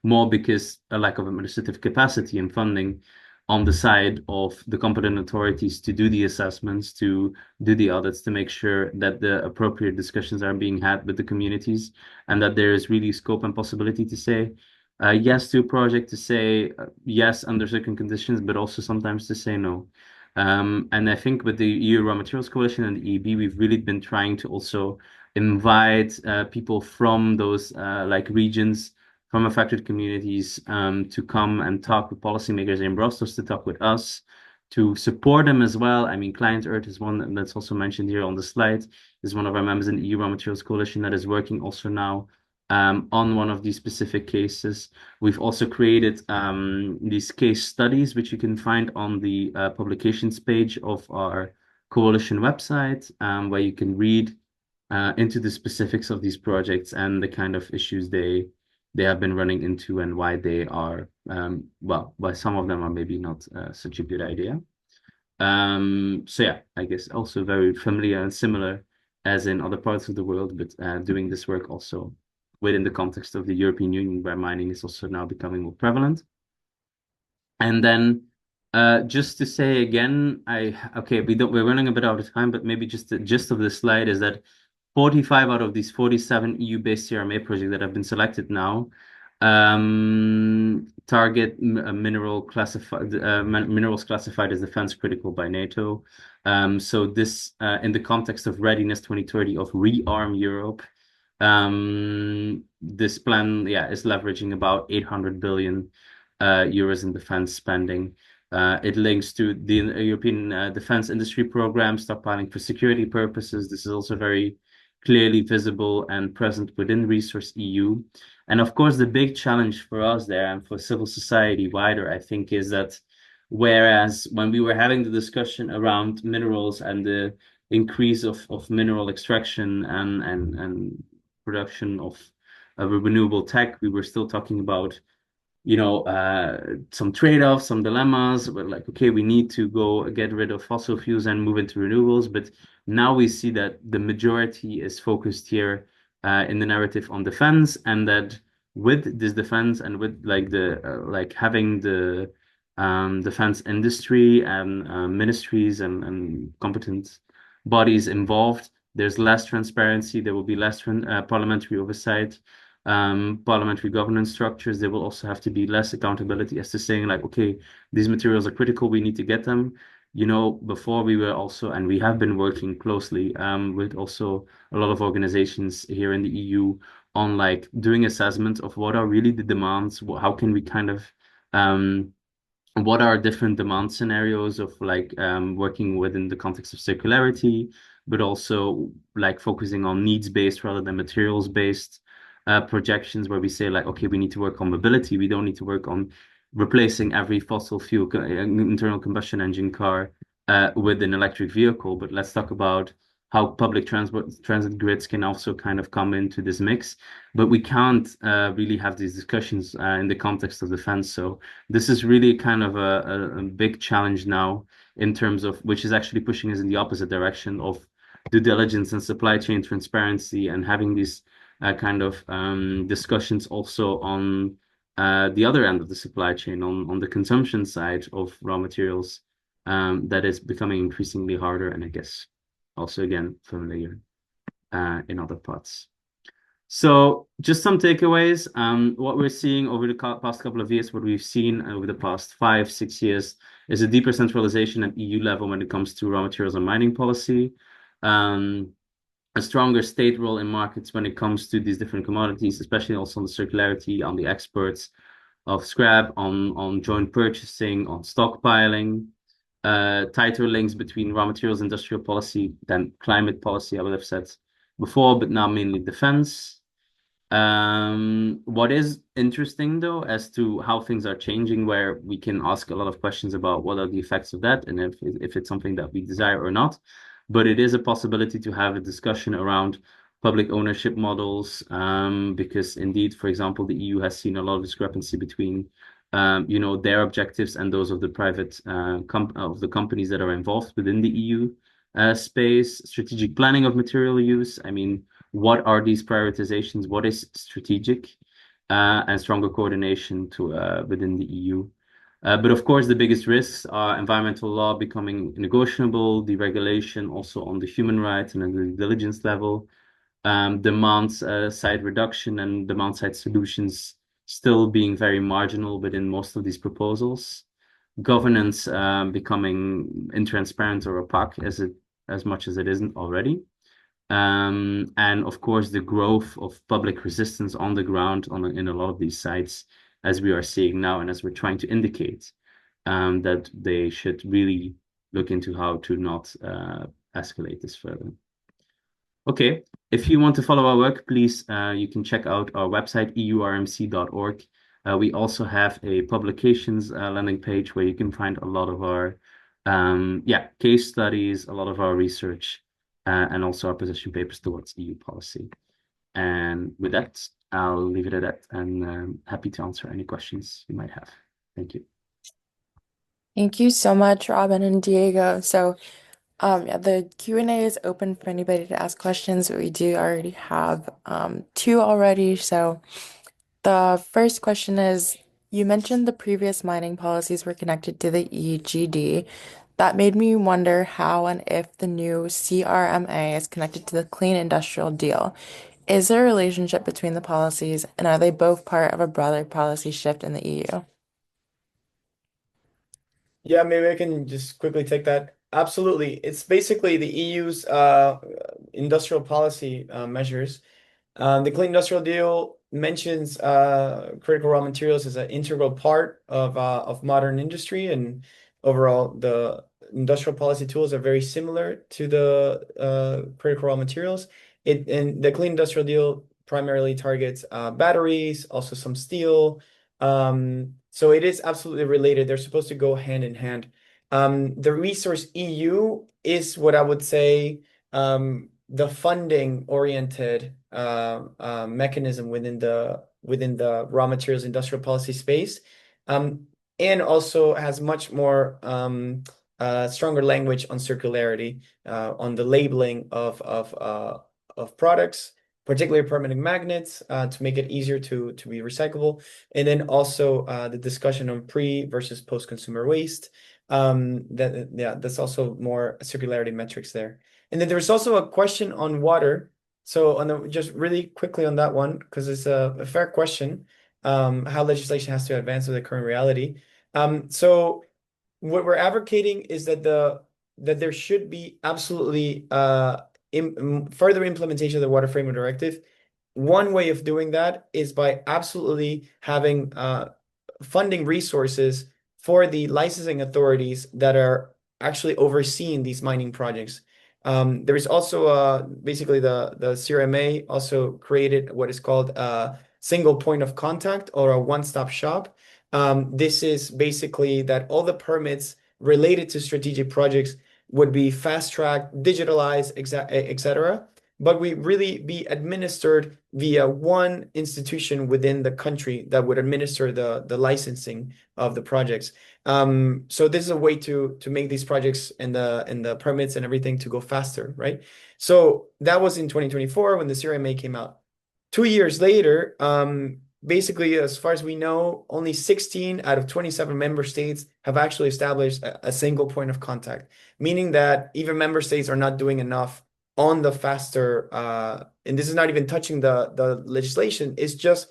Speaker 2: more because a lack of administrative capacity and funding on the side of the competent authorities to do the assessments, to do the audits, to make sure that the appropriate discussions are being had with the communities, and that there is really scope and possibility to say yes to a project, to say yes under certain conditions, but also sometimes to say no. And I think with the EU Raw Materials Coalition and the EEB, we've really been trying to also invite people from those regions, from affected communities, to come and talk with policymakers in Brussels, to talk with us, to support them as well. I mean, Client Earth is one that's also mentioned here on the slide, is one of our members in the EU Raw Materials Coalition that is working also now on one of these specific cases. We've also created these case studies, which you can find on the publications page of our coalition website, where you can read into the specifics of these projects and the kind of issues they have been running into and why they are why some of them are maybe not such a good idea. So yeah, I guess also very familiar and similar as in other parts of the world, but doing this work also within the context of the European Union, where mining is also now becoming more prevalent. And then just to say again, we're running a bit out of time, but maybe just the gist of this slide is that 45 out of these 47 EU-based CRMA projects that have been selected now target minerals classified as defense critical by NATO. So this, in the context of Readiness 2030 of Rearm Europe, this plan, is leveraging about 800 billion euros in defense spending. It links to the European defense industry program, stockpiling for security purposes. This is also very clearly visible and present within RESourceEU. And of course, the big challenge for us there and for civil society wider, I think, is that whereas when we were having the discussion around minerals and the increase of mineral extraction and production of renewable tech, we were still talking about some trade-offs, some dilemmas. But like, okay, we need to go get rid of fossil fuels and move into renewables. But now we see that the majority is focused here in the narrative on defense, and that with this defense and with having the defense industry and ministries and competent bodies involved, there's less transparency. There will be less parliamentary oversight, parliamentary governance structures. There will also have to be less accountability as to saying like, okay, these materials are critical, we need to get them. Before we were also, and we have been working closely with also a lot of organizations here in the EU on like doing assessments of what are really the demands, how can we kind of what are different demand scenarios of working within the context of circularity, but also like focusing on needs-based rather than materials-based projections, where we say like, okay, we need to work on mobility. We don't need to work on replacing every fossil fuel internal combustion engine car with an electric vehicle, but let's talk about how public transit grids can also kind of come into this mix. But we can't really have these discussions in the context of defense. So this is really kind of a big challenge now in terms of which is actually pushing us in the opposite direction of due diligence and supply chain transparency and having these kind of discussions also on the other end of the supply chain, on the consumption side of raw materials, that is becoming increasingly harder, and I guess also again familiar in other parts. So just some takeaways. What we're seeing over the past couple of years, what we've seen over the past 5, 6 years, is a deeper centralization at EU level when it comes to raw materials and mining policy. A stronger state role in markets when it comes to these different commodities, especially also on the circularity, on the exports of scrap, on joint purchasing, on stockpiling, tighter links between raw materials, industrial policy, than climate policy, I would have said before, but now mainly defense. What is interesting though, as to how things are changing, where we can ask a lot of questions about what are the effects of that and if it's something that we desire or not. But it is a possibility to have a discussion around public ownership models, because indeed, for example, the EU has seen a lot of discrepancy between their objectives and those of the private of the companies that are involved within the EU space. Strategic planning of material use. I mean, what are these prioritizations? What is strategic? And stronger coordination to within the EU. But of course, the biggest risks are environmental law becoming negotiable, deregulation also on the human rights and the diligence level, demand side reduction and demand side solutions still being very marginal within most of these proposals, governance becoming intransparent or opaque as much as it isn't already. And of course, the growth of public resistance on the ground in a lot of these sites, as we are seeing now, and as we're trying to indicate, that they should really look into how to not escalate this further. Okay, if you want to follow our work, please, you can check out our website, eurmc.org. We also have a publications landing page where you can find a lot of our case studies, a lot of our research, and also our position papers towards EU policy. And with that, I'll leave it at that, and happy to answer any questions you might have. Thank you.
Speaker 1: Thank you so much, Robin and Diego. So, yeah, the Q&A is open for anybody to ask questions. We do already have two already. So, the first question is, you mentioned the previous mining policies were connected to the EGD. That made me wonder how and if the new CRMA is connected to the Clean Industrial Deal. Is there a relationship between the policies, and are they both part of a broader policy shift in the EU?
Speaker 3: Yeah, maybe I can just quickly take that. Absolutely. It's basically the EU's industrial policy measures. The Clean Industrial Deal mentions critical raw materials as an integral part of modern industry, and overall, the industrial policy tools are very similar to the critical raw materials. And the Clean Industrial Deal primarily targets batteries, also some steel. So it is absolutely related. They're supposed to go hand in hand. The Resource EU is what I would say the funding oriented mechanism within the raw materials industrial policy space, and also has much more stronger language on circularity, on the labeling of products, particularly permanent magnets, to make it easier to be recyclable, and then also the discussion on pre versus post consumer waste. That's also more circularity metrics there. And then there's also a question on water. So just really quickly on that one, because it's a fair question, how legislation has to advance with the current reality. So what we're advocating is that there should be absolutely further implementation of the Water Framework Directive. One way of doing that is by absolutely having funding resources for the licensing authorities that are actually overseeing these mining projects. There is also basically the CRMA also created what is called a single point of contact, or a one-stop shop. This is basically that all the permits related to strategic projects would be fast-tracked, digitalized, etc. But we really be administered via one institution within the country that would administer the licensing of the projects. So this is a way to make these projects and the permits and everything to go faster, right? So that was in 2024 when the CRMA came out. 2 years later, basically, as far as we know, only 16 out of 27 member states have actually established a single point of contact, meaning that even member states are not doing enough on the faster, and this is not even touching the legislation, it's just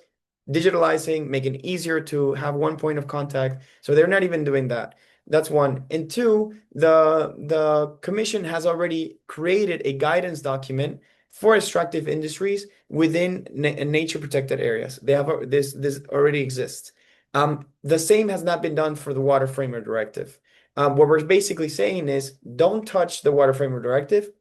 Speaker 3: digitalizing, making it easier to have one point of contact. So they're not even doing that. That's one. And two, the commission has already created a guidance document for extractive industries within nature protected areas. They have this already exists. The same has not been done for the Water Framework Directive. What we're basically saying is don't touch the Water Framework Directive.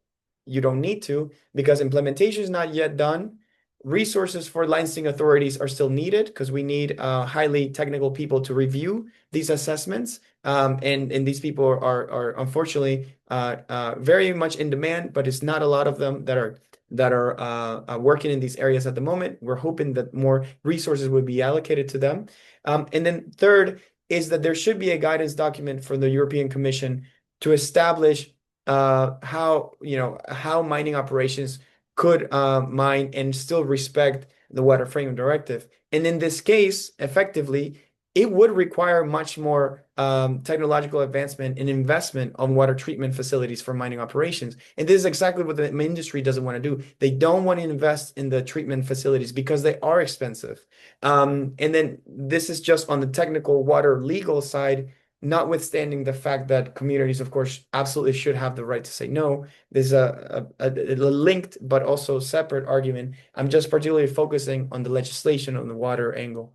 Speaker 3: You don't need to because implementation is not yet done. Resources for licensing authorities are still needed because we need highly technical people to review these assessments. And these people are unfortunately very much in demand, but it's not a lot of them that are working in these areas at the moment. We're hoping that more resources would be allocated to them. And then third is that there should be a guidance document for the European Commission to establish how mining operations could mine and still respect the Water Framework Directive. And in this case, effectively, it would require much more technological advancement and investment on water treatment facilities for mining operations. And this is exactly what the industry doesn't want to do. They don't want to invest in the treatment facilities because they are expensive. And then this is just on the technical water legal side, notwithstanding the fact that communities, of course, absolutely should have the right to say no. There's a linked but also separate argument. I'm just particularly focusing on the legislation on the water angle.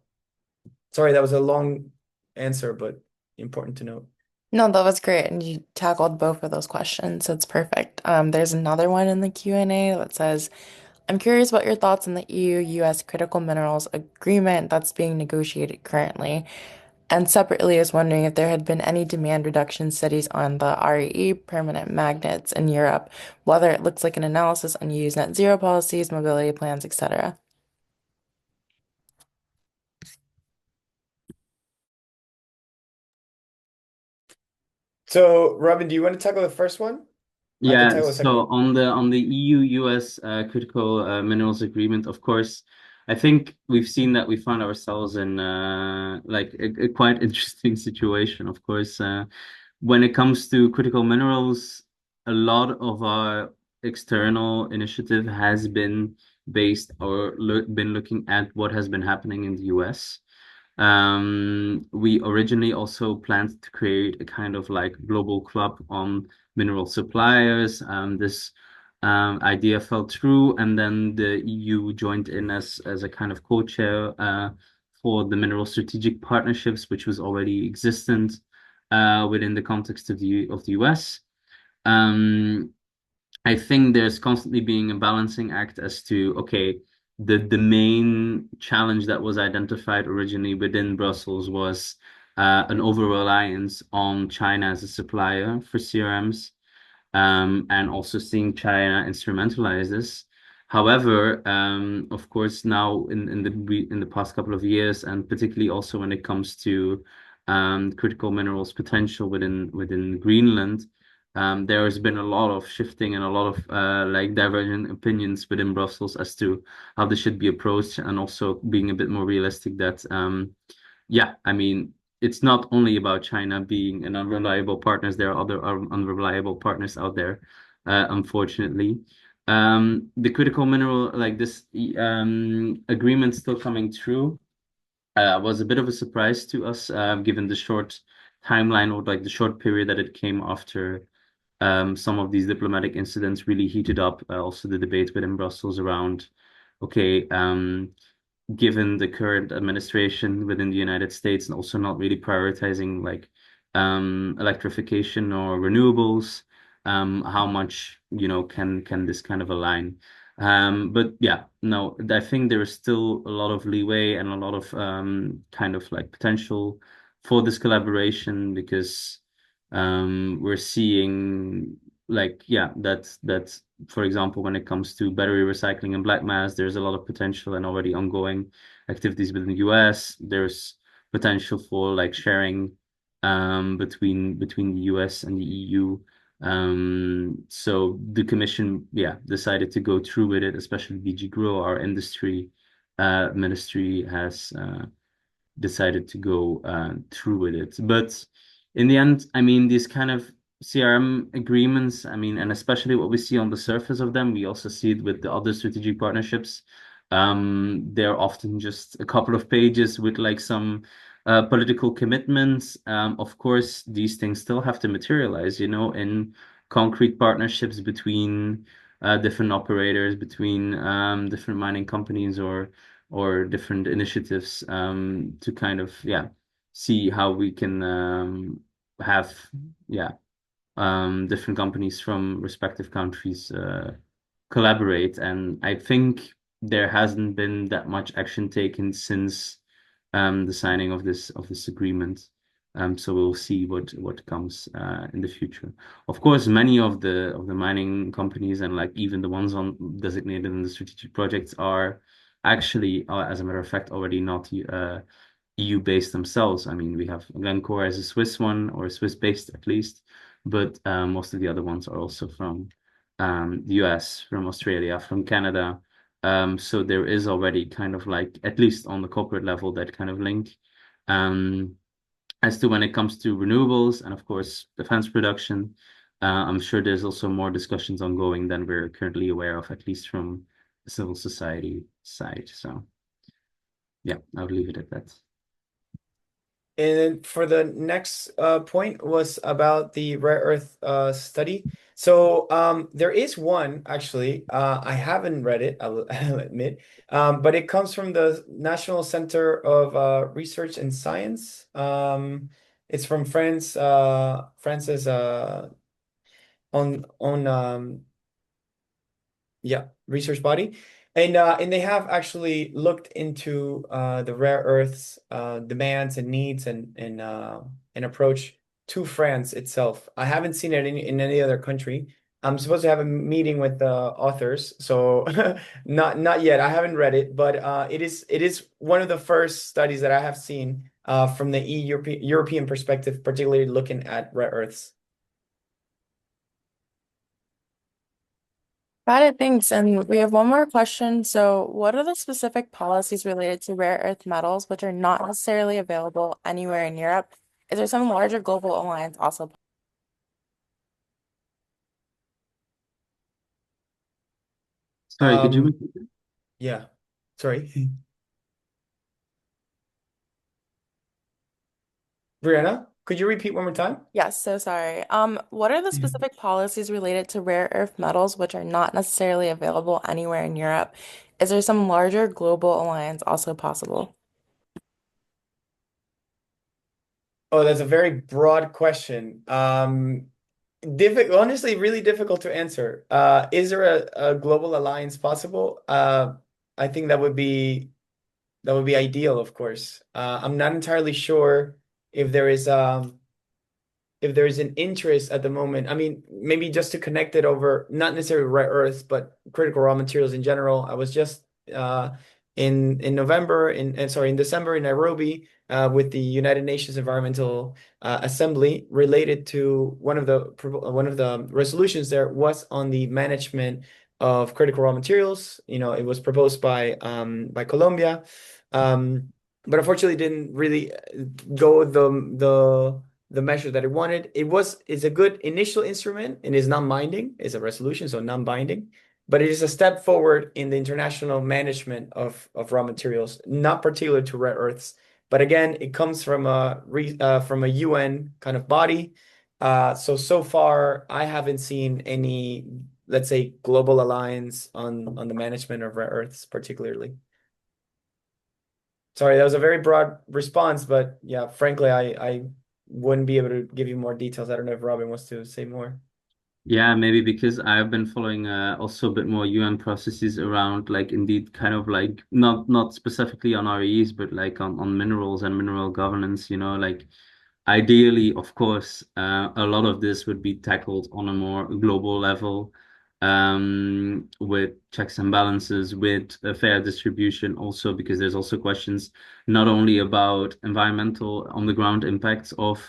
Speaker 3: Sorry, that was a long answer, but important to note.
Speaker 1: No, that was great, and you tackled both of those questions. So it's perfect. There's another one in the Q&A that says, I'm curious what your thoughts on the EU-US critical minerals agreement that's being negotiated currently. And separately, I was wondering if there had been any demand reduction studies on the REE permanent magnets in Europe, whether it looks like an analysis on EU's net zero policies, mobility plans, etc.
Speaker 3: So, Robin, do you want to tackle the first one? I can
Speaker 2: Yeah,
Speaker 3: tackle the second
Speaker 2: so
Speaker 3: one.
Speaker 2: on the EU-US critical minerals agreement, of course, I think we've seen that we found ourselves in like a quite interesting situation. Of course, when it comes to critical minerals, a lot of our external initiative has been based or been looking at what has been happening in the US. We originally also planned to create a kind of like global club on mineral suppliers. This idea fell through, and then the EU joined in as a kind of co-chair for the mineral strategic partnerships, which was already existent within the context of the US. Um, I think there's constantly being a balancing act as to, okay, the main challenge that was identified originally within Brussels was an over-reliance on China as a supplier for CRMs, and also seeing China instrumentalize this. However, of course, now in the past couple of years, and particularly also when it comes to critical minerals potential within Greenland, there has been a lot of shifting and a lot of like divergent opinions within Brussels as to how this should be approached, and also being a bit more realistic that yeah, I mean, it's not only about China being an unreliable partners. There are other unreliable partners out there, unfortunately. The critical mineral, like this agreement still coming through, was a bit of a surprise to us, given the short timeline or like the short period that it came after some of these diplomatic incidents really heated up. Also, the debate within Brussels around, okay, given the current administration within the United States and also not really prioritizing like electrification or renewables, how much can this kind of align? But yeah, no, I think there is still a lot of leeway and a lot of kind of like potential for this collaboration because we're seeing like yeah that's for example, when it comes to battery recycling and black mass, there's a lot of potential and already ongoing activities within the US. There's potential for like sharing between the US and the EU So the commission, yeah, decided to go through with it, especially DG Grow, our industry ministry has decided to go through with it. But in the end, I mean, these kind of CRM agreements, I mean, and especially what we see on the surface of them, we also see it with the other strategic partnerships. They're often just a couple of pages with like some political commitments. Of course, these things still have to materialize, in concrete partnerships between different operators, between different mining companies or different initiatives to kind of see how we can have yeah different companies from respective countries collaborate. And I think there hasn't been that much action taken since the signing of this agreement. So we'll see what comes in the future. Of course, many of the mining companies and like even the ones on designated in the strategic projects are actually, as a matter of fact, already not EU based themselves. I mean, we have Glencore as a Swiss one or Swiss based at least, but most of the other ones are also from the US, from Australia, from Canada. So there is already kind of like, at least on the corporate level, that kind of link. Um, as to when it comes to renewables and of course defense production, I'm sure there's also more discussions ongoing than we're currently aware of, at least from the civil society side. So yeah, I'll leave it at that.
Speaker 3: And then for the next point was about the rare earth study. So there is one actually. I haven't read it, I'll admit, but it comes from the National Center of Research and Science. It's from France, France's on yeah, research body. And they have actually looked into the rare earths demands and needs and approach to France itself. I haven't seen it in any other country. I'm supposed to have a meeting with the authors, so not yet. I haven't read it, but it is one of the first studies that I have seen from the European perspective, particularly looking at rare earths.
Speaker 1: Got it, thanks. And we have one more question. So, what are the specific policies related to rare earth metals which are not necessarily available anywhere in Europe? Is there some larger global alliance also?
Speaker 2: Sorry, could you
Speaker 3: Um,
Speaker 2: repeat that?
Speaker 3: yeah, sorry. Brianna, could you repeat one more time?
Speaker 1: Yes, so sorry. What are the specific policies related to rare earth metals which are not necessarily available anywhere in Europe? Is there some larger global alliance also possible?
Speaker 3: Oh, that's a very broad question. Honestly, really difficult to answer. Is there a global alliance possible? I think that would be ideal, of course. I'm not entirely sure if there is if there's an interest at the moment. I mean, maybe just to connect it over, not necessarily rare earths, but critical raw materials in general. I was just uh, in November, in December in Nairobi with the United Nations Environmental Assembly related to one of the resolutions there was on the management of critical raw materials. It was proposed by Colombia. But unfortunately didn't really go the measure that it wanted. It's a good initial instrument and is non-binding. It's a resolution, so non-binding, but it is a step forward in the international management of raw materials, not particular to rare earths. But again, it comes from a UN kind of body. So far, I haven't seen any, let's say, global alliance on the management of rare earths, particularly. Sorry, that was a very broad response, but yeah, frankly, I wouldn't be able to give you more details. I don't know if Robin wants to say more.
Speaker 2: Yeah, maybe because I've been following also a bit more UN processes around like indeed kind of like not specifically on REs, but like on minerals and mineral governance, like ideally, of course, a lot of this would be tackled on a more global level, with checks and balances, with a fair distribution also, because there's also questions not only about environmental on the ground impacts of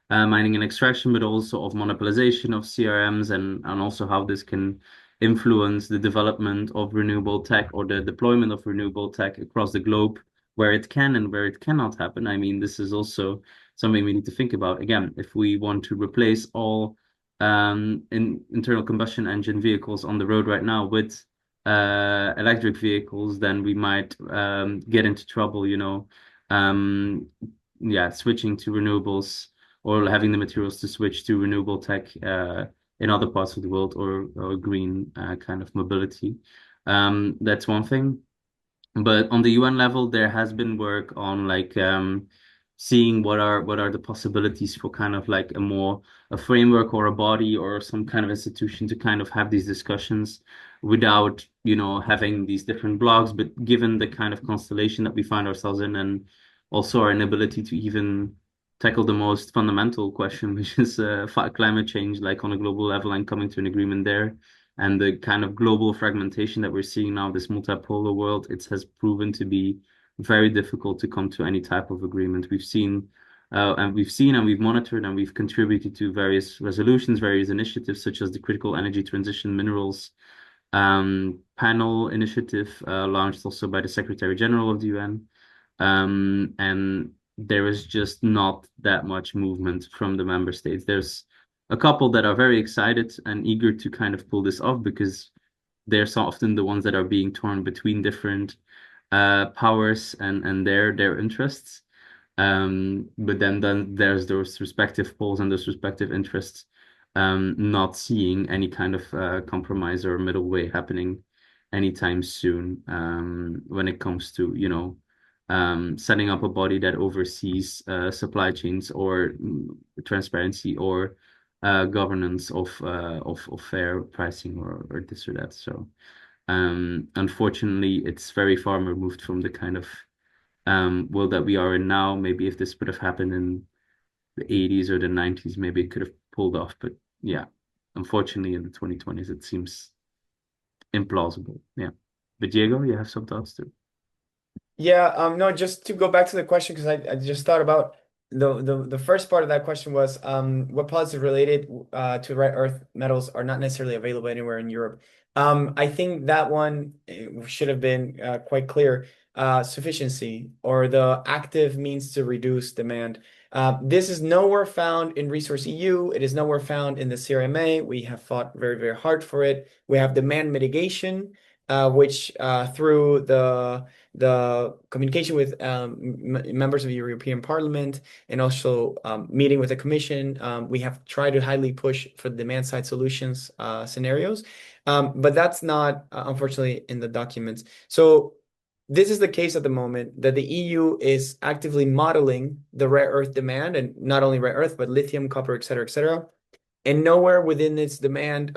Speaker 2: mining and extraction, but also of monopolization of CRMs and also how this can influence the development of renewable tech or the deployment of renewable tech across the globe where it can and where it cannot happen. I mean, this is also something we need to think about. Again, if we want to replace all internal combustion engine vehicles on the road right now with electric vehicles, then we might get into trouble, um, yeah, switching to renewables or having the materials to switch to renewable tech in other parts of the world or green kind of mobility. That's one thing. But on the UN level, there has been work on like seeing what are the possibilities for kind of like a framework or a body or some kind of institution to kind of have these discussions without, having these different blogs, but given the kind of constellation that we find ourselves in and also our inability to even tackle the most fundamental question, which is climate change, like on a global level and coming to an agreement there and the kind of global fragmentation that we're seeing now, this multipolar world, it has proven to be very difficult to come to any type of agreement. We've monitored and we've contributed to various resolutions, various initiatives, such as the Critical Energy Transition Minerals panel initiative, launched also by the Secretary General of the UN. And there is just not that much movement from the member states. There's a couple that are very excited and eager to kind of pull this off because they're so often the ones that are being torn between different powers and their interests. But then there's those respective poles and those respective interests not seeing any kind of compromise or middle way happening anytime soon when it comes to, setting up a body that oversees supply chains or transparency or governance of fair pricing or this or that. So unfortunately, it's very far removed from the kind of world that we are in now. Maybe if this would have happened in the 80s or the 90s, maybe it could have pulled off. But yeah, unfortunately, in the 2020s, it seems implausible. Yeah. But Diego, you have some thoughts too.
Speaker 3: Yeah, no, just to go back to the question because I just thought about the first part of that question was what policies related to rare earth metals are not necessarily available anywhere in Europe. I think that one should have been quite clear. Sufficiency or the active means to reduce demand. This is nowhere found in Resource EU. It is nowhere found in the CRMA. We have fought very, very hard for it. We have demand mitigation, which through the communication with members of the European Parliament and also meeting with the Commission. We have tried to highly push for demand side solutions scenarios, but that's not unfortunately in the documents. So this is the case at the moment that the EU is actively modeling the rare earth demand, and not only rare earth, but lithium, copper, et cetera, et cetera. And nowhere within its demand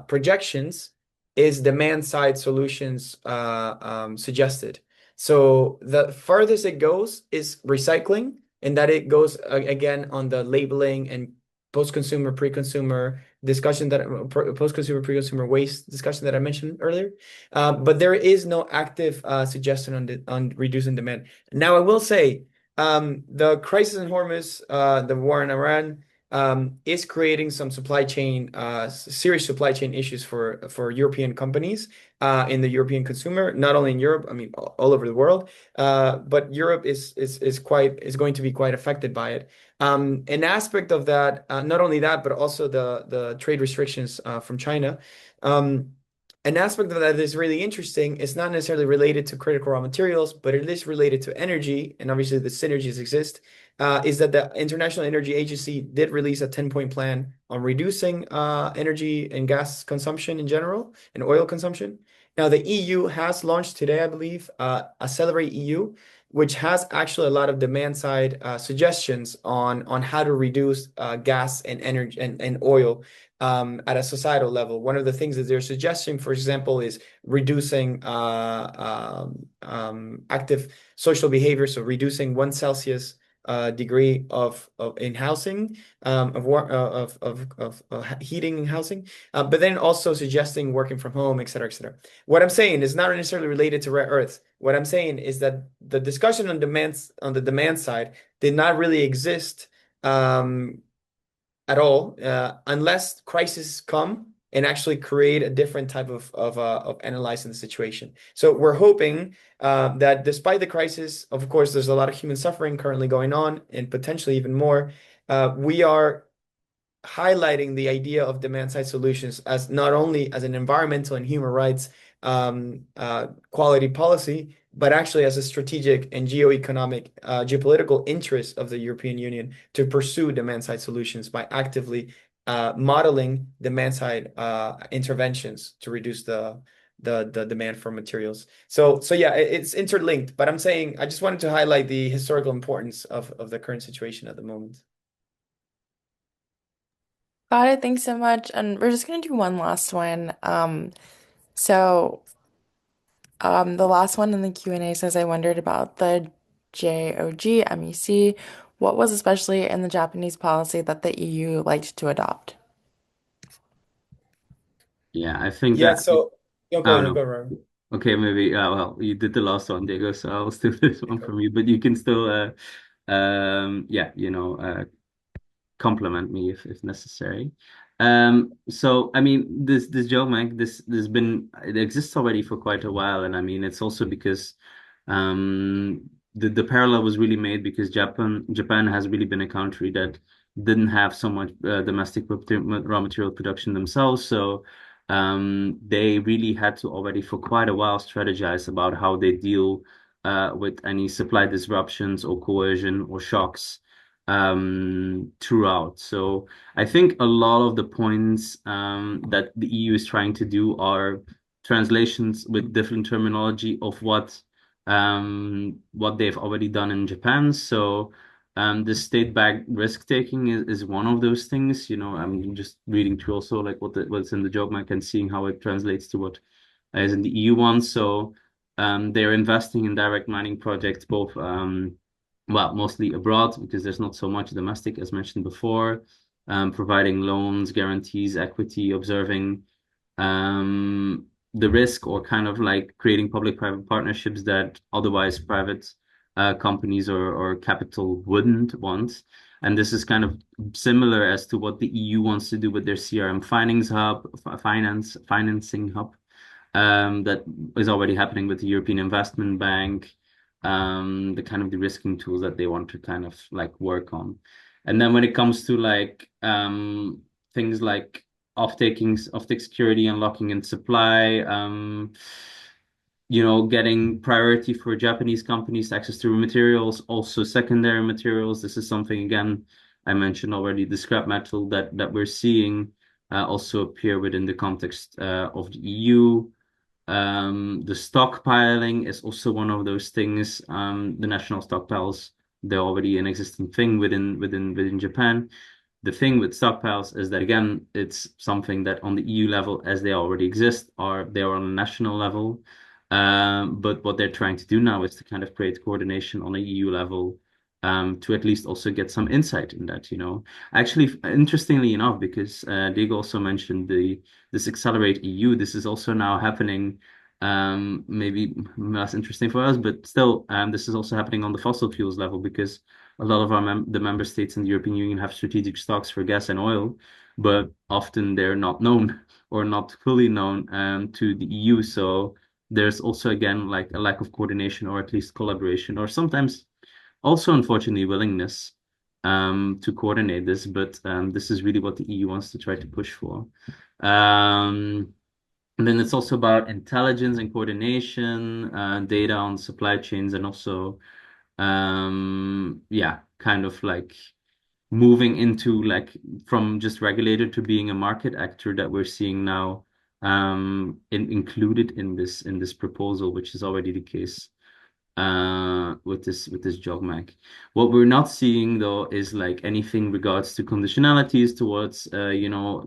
Speaker 3: projections is demand side solutions suggested. So the farthest it goes is recycling, and that it goes again on the labeling and post-consumer, pre-consumer discussion that post-consumer, pre-consumer waste discussion that I mentioned earlier. But there is no active suggestion on reducing demand. Now, I will say the crisis in Hormuz, the war in Iran, is creating some serious supply chain issues for European companies in the European consumer, not only in Europe, I mean all over the world. But Europe is going to be quite affected by it. An aspect of that, not only that, but also the trade restrictions from China. An aspect of that is really interesting. It's not necessarily related to critical raw materials, but it is related to energy, and obviously the synergies exist. Is that the International Energy Agency did release a 10-point plan on reducing energy and gas consumption in general and oil consumption. Now, the EU has launched today, I believe, Accelerate EU, which has actually a lot of demand side suggestions on how to reduce gas and energy and oil at a societal level. One of the things that they're suggesting, for example, is reducing active social behavior, so reducing 1 Celsius degree of in housing of heating and housing, but then also suggesting working from home, et cetera, et cetera. What I'm saying is not necessarily related to rare earths. What I'm saying is that the discussion on the demand side did not really exist at all unless crises come and actually create a different type of analyzing the situation. So we're hoping that despite the crisis, of course, there's a lot of human suffering currently going on, and potentially even more. We are highlighting the idea of demand side solutions as not only as an environmental and human rights quality policy, but actually as a strategic and geopolitical interest of the European Union to pursue demand side solutions by actively modeling demand side interventions to reduce the demand for materials. So yeah, it's interlinked, but I'm saying I just wanted to highlight the historical importance of the current situation at the moment.
Speaker 1: Got it. Thanks so much. And we're just gonna do one last one. So the last one in the Q&A says, I wondered about the JOGMEC. What was especially in the Japanese policy that the EU liked to adopt?
Speaker 2: Yeah, I think
Speaker 3: Yeah,
Speaker 2: that
Speaker 3: so no,
Speaker 2: I
Speaker 3: go
Speaker 2: don't
Speaker 3: ahead,
Speaker 2: know.
Speaker 3: go ahead.
Speaker 2: Okay, maybe well, you did the last one, Diego, so I'll steal this one from you, but you can still yeah, compliment me if necessary. So I mean, this joke, Mike, this been it exists already for quite a while, and I mean, it's also because the parallel was really made because Japan has really been a country that didn't have so much domestic raw material production themselves, so they really had to already for quite a while strategize about how they deal with any supply disruptions or coercion or shocks throughout. So I think a lot of the points that the EU is trying to do are translations with different terminology of what they've already done in Japan. So the state-backed risk-taking is one of those things. I'm just reading through also like what's in the job market and seeing how it translates to what is in the EU one. So they're investing in direct mining projects, both well, mostly abroad because there's not so much domestic, as mentioned before, providing loans, guarantees, equity, observing the risk or kind of like creating public-private partnerships that otherwise private companies or capital wouldn't want. And this is kind of similar as to what the EU wants to do with their CRM financing hub that is already happening with the European Investment Bank, the kind of de-risking tools that they want to kind of like work on. And then when it comes to like things like offtake security, unlocking and supply, getting priority for Japanese companies access to materials, also secondary materials. This is something again I mentioned already, the scrap metal that we're seeing also appear within the context of the EU. The stockpiling is also one of those things. The national stockpiles, they're already an existing thing within Japan. The thing with stockpiles is that again, it's something that on the EU level, as they already exist, they're on a national level. But what they're trying to do now is to kind of create coordination on a EU level, to at least also get some insight in that. Actually, interestingly enough, because Diego also mentioned this Accelerate EU, this is also now happening, maybe less interesting for us, but still, this is also happening on the fossil fuels level because a lot of the member states in the European Union have strategic stocks for gas and oil, but often they're not known or not fully known to the EU. So there's also again like a lack of coordination or at least collaboration, or sometimes also unfortunately willingness to coordinate this. But this is really what the EU wants to try to push for. And then it's also about intelligence and coordination, data on supply chains, and also yeah, kind of like moving into like from just regulator to being a market actor that we're seeing now included in this proposal, which is already the case with this job Mac. What we're not seeing though is like anything regards to conditionalities towards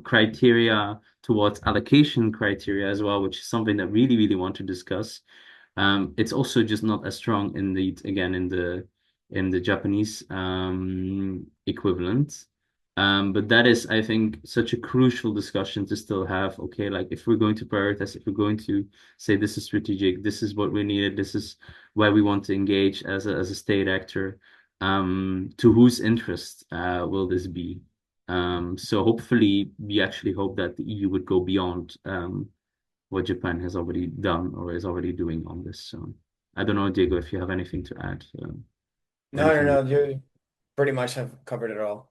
Speaker 2: criteria, towards allocation criteria as well, which is something that really want to discuss. It's also just not as strong in the Japanese equivalent. But that is, I think, such a crucial discussion to still have. Okay, like if we're going to prioritize, if we're going to say this is strategic, this is what we needed, this is where we want to engage as a state actor, to whose interest will this be? So hopefully, we actually hope that the EU would go beyond what Japan has already done or is already doing on this. So I don't know, Diego, if you have anything to add,
Speaker 3: No, no,
Speaker 2: anything.
Speaker 3: no. You pretty much have covered it all.